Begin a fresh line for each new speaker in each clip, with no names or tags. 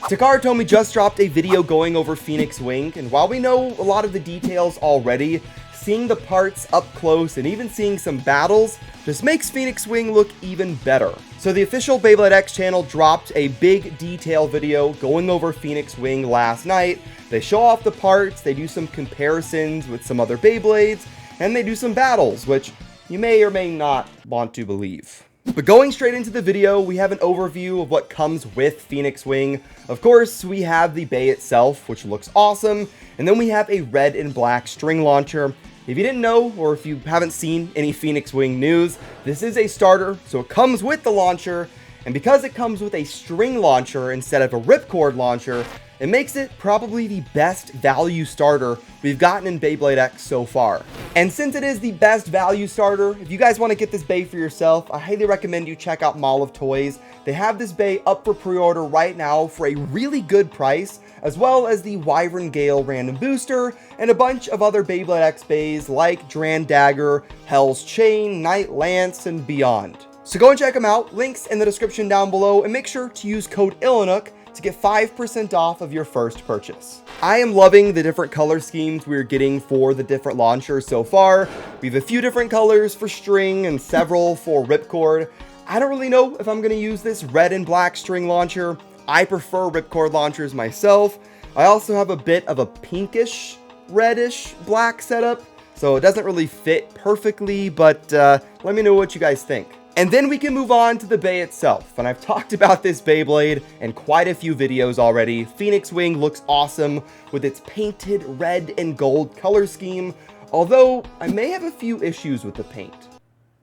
Takara Tomy just dropped a video going over PhoenixWing, and while we know a lot of the details already, seeing the parts up close and even seeing some battles just makes PhoenixWing look even better. So the official Beyblade X channel dropped a big detail video going over PhoenixWing last night. They show off the parts, they do some comparisons with some other Beyblades, and they do some battles, which you may or may not want to believe. But going straight into the video, we have an overview of what comes with PhoenixWing. Of course, we have the bay itself, which looks awesome, and then we have a red and black string launcher. If you didn't know, or if you haven't seen any PhoenixWing news, this is a starter, so it comes with the launcher, and because it comes with a string launcher instead of a ripcord launcher, it makes it probably the best value starter we've gotten in Beyblade X so far. And since it is the best value starter, if you guys want to get this bay for yourself, I highly recommend you check out Mall of Toys. They have this bay up for pre-order right now for a really good price, as well as the Wyvern Gale random booster, and a bunch of other Beyblade X bays like Dran Dagger, Hell's Chain, Night Lance, and beyond. So go and check them out, links in the description down below, and make sure to use code ILLINOOK to get 5% off of your first purchase. I am loving the different color schemes we're getting for the different launchers so far. We have a few different colors for string and several for ripcord. I don't really know if I'm going to use this red and black string launcher. I prefer ripcord launchers myself. I also have a bit of a pinkish, reddish black setup, so it doesn't really fit perfectly, but let me know what you guys think. And then we can move on to the bay itself, and I've talked about this Beyblade in quite a few videos already. PhoenixWing looks awesome with its painted red and gold color scheme, although I may have a few issues with the paint,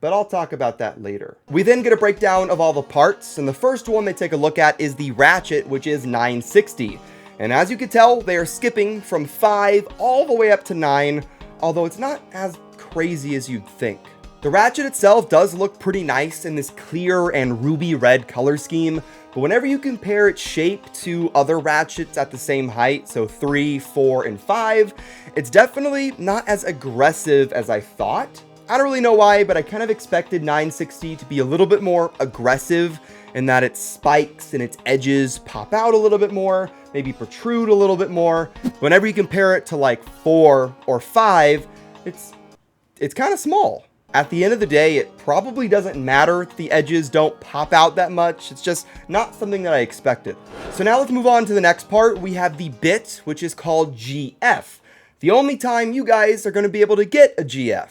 but I'll talk about that later. We then get a breakdown of all the parts, and the first one they take a look at is the Ratchet, which is 960. And as you can tell, they are skipping from 5 all the way up to 9, although it's not as crazy as you'd think. The Ratchet itself does look pretty nice in this clear and ruby red color scheme, but whenever you compare its shape to other Ratchets at the same height, so 3, 4, and 5, it's definitely not as aggressive as I thought. I don't really know why, but I kind of expected 960 to be a little bit more aggressive in that its spikes and its edges pop out a little bit more, maybe protrude a little bit more. Whenever you compare it to like 4 or 5, it's kind of small. At the end of the day, it probably doesn't matter if the edges don't pop out that much. It's just not something that I expected. So now let's move on to the next part. We have the bit, which is called GF. The only time you guys are going to be able to get a GF.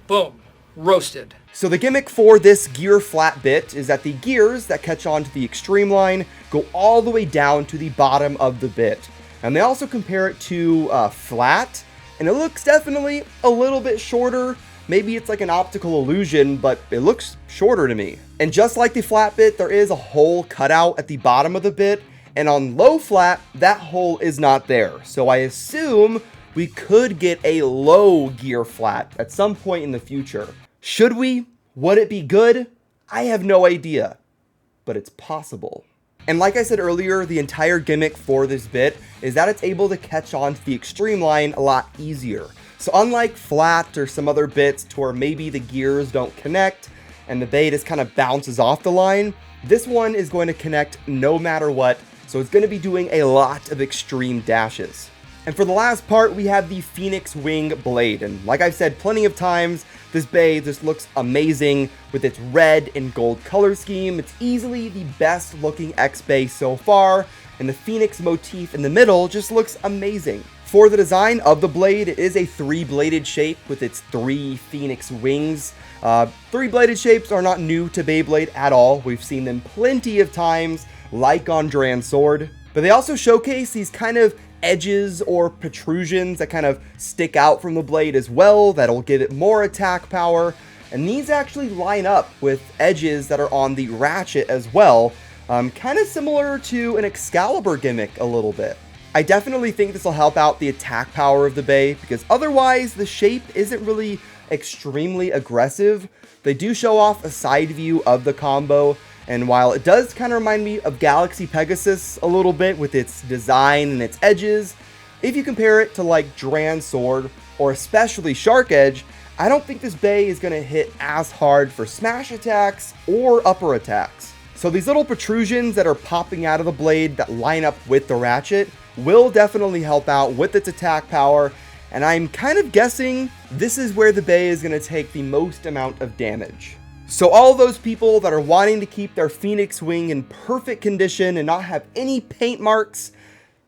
Boom. Roasted.
So the gimmick for this gear flat bit is that the gears that catch onto the extreme line go all the way down to the bottom of the bit. And they also compare it to flat, and it looks definitely a little bit shorter. Maybe it's like an optical illusion, but it looks shorter to me. And just like the flat bit, there is a hole cut out at the bottom of the bit, and on low flat, that hole is not there. So I assume we could get a low gear flat at some point in the future. Should we? Would it be good? I have no idea, but it's possible. And like I said earlier, the entire gimmick for this bit is that it's able to catch on to the extreme line a lot easier. So unlike flat or some other bits to where maybe the gears don't connect and the bay just kind of bounces off the line, this one is going to connect no matter what, so it's going to be doing a lot of extreme dashes. And for the last part, we have the PhoenixWing blade, and like I've said plenty of times, this bay just looks amazing with its red and gold color scheme. It's easily the best looking X bay so far, and the Phoenix motif in the middle just looks amazing. For the design of the blade, it is a 3-bladed shape with its 3 Phoenix wings. 3-bladed shapes are not new to Beyblade at all. We've seen them plenty of times, like on Dran's sword. But they also showcase these kind of edges or protrusions that kind of stick out from the blade as well, that'll give it more attack power. And these actually line up with edges that are on the Ratchet as well, kind of similar to an Excalibur gimmick a little bit. I definitely think this will help out the attack power of the bay, because otherwise the shape isn't really extremely aggressive. They do show off a side view of the combo, and while it does kind of remind me of Galaxy Pegasus a little bit with its design and its edges, if you compare it to like Dran's sword or especially Shark Edge, I don't think this bay is going to hit as hard for smash attacks or upper attacks. So these little protrusions that are popping out of the blade that line up with the Ratchet will definitely help out with its attack power, and I'm kind of guessing this is where the Bay is going to take the most amount of damage. So all those people that are wanting to keep their PhoenixWing in perfect condition and not have any paint marks,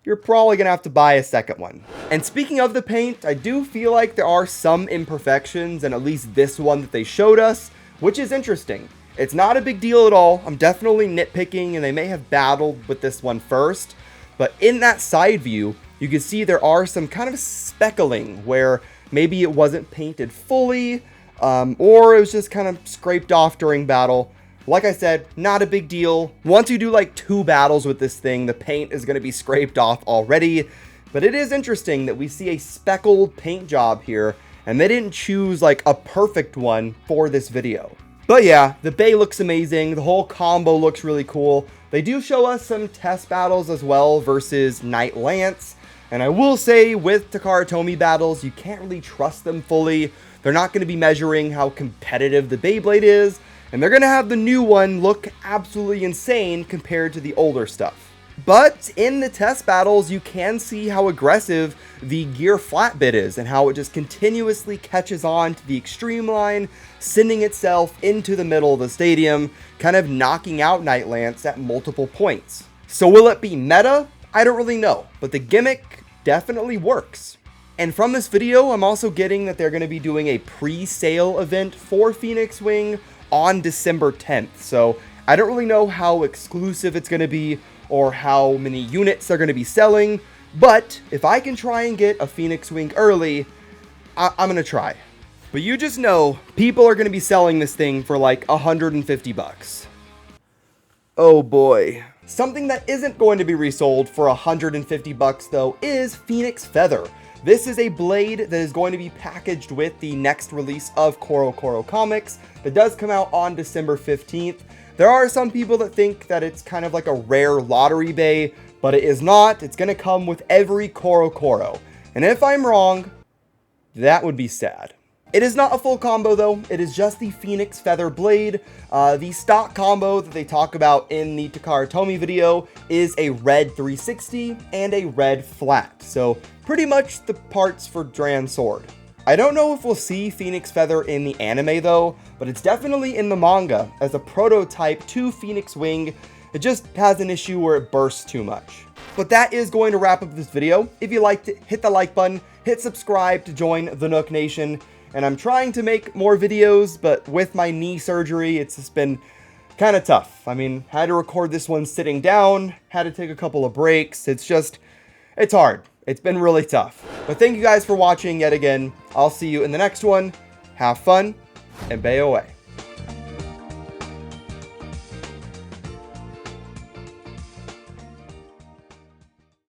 you're probably going to have to buy a second one. And speaking of the paint, I do feel like there are some imperfections in at least this one that they showed us, which is interesting. It's not a big deal at all. I'm definitely nitpicking, and they may have battled with this one first. But in that side view, you can see there are some kind of speckling where maybe it wasn't painted fully, or it was just kind of scraped off during battle. Like I said, not a big deal. Once you do like 2 battles with this thing, the paint is going to be scraped off already. But it is interesting that we see a speckled paint job here, and they didn't choose like a perfect one for this video. But yeah, the Bay looks amazing. The whole combo looks really cool. They do show us some test battles as well versus Knight Lance. And I will say with Takara Tomy battles, you can't really trust them fully. They're not going to be measuring how competitive the Beyblade is. And they're going to have the new one look absolutely insane compared to the older stuff. But in the test battles, you can see how aggressive the gear flat bit is and how it just continuously catches on to the extreme line, sending itself into the middle of the stadium, kind of knocking out Knight Lance at multiple points. So will it be meta? I don't really know, but the gimmick definitely works. And from this video, I'm also getting that they're going to be doing a pre-sale event for PhoenixWing on December 10th. So I don't really know how exclusive it's going to be or how many units they're going to be selling, but if I can try and get a PhoenixWing early, I'm going to try. But you just know, people are going to be selling this thing for like 150 bucks. Oh boy. Something that isn't going to be resold for 150 bucks though is PhoenixFeather. This is a blade that is going to be packaged with the next release of Koro comics that does come out on December 15th. There are some people that think that it's kind of like a rare lottery bay, but it is not. It's going to come with every Koro. And if I'm wrong, that would be sad. It is not a full combo though. It is just the PhoenixFeather blade. The stock combo that they talk about in the Takara Tomy video is a red 360 and a red flat. So pretty much the parts for Dran's sword. I don't know if we'll see PhoenixFeather in the anime though, but it's definitely in the manga as a prototype to PhoenixWing. It just has an issue where it bursts too much. But that is going to wrap up this video. If you liked it, hit the like button, hit subscribe to join the Nook Nation. And I'm trying to make more videos, but with my knee surgery, it's just been kind of tough. I mean, had to record this one sitting down, had to take a couple of breaks. It's hard. It's been really tough. But thank you guys for watching yet again. I'll see you in the next one. Have fun, and bay away.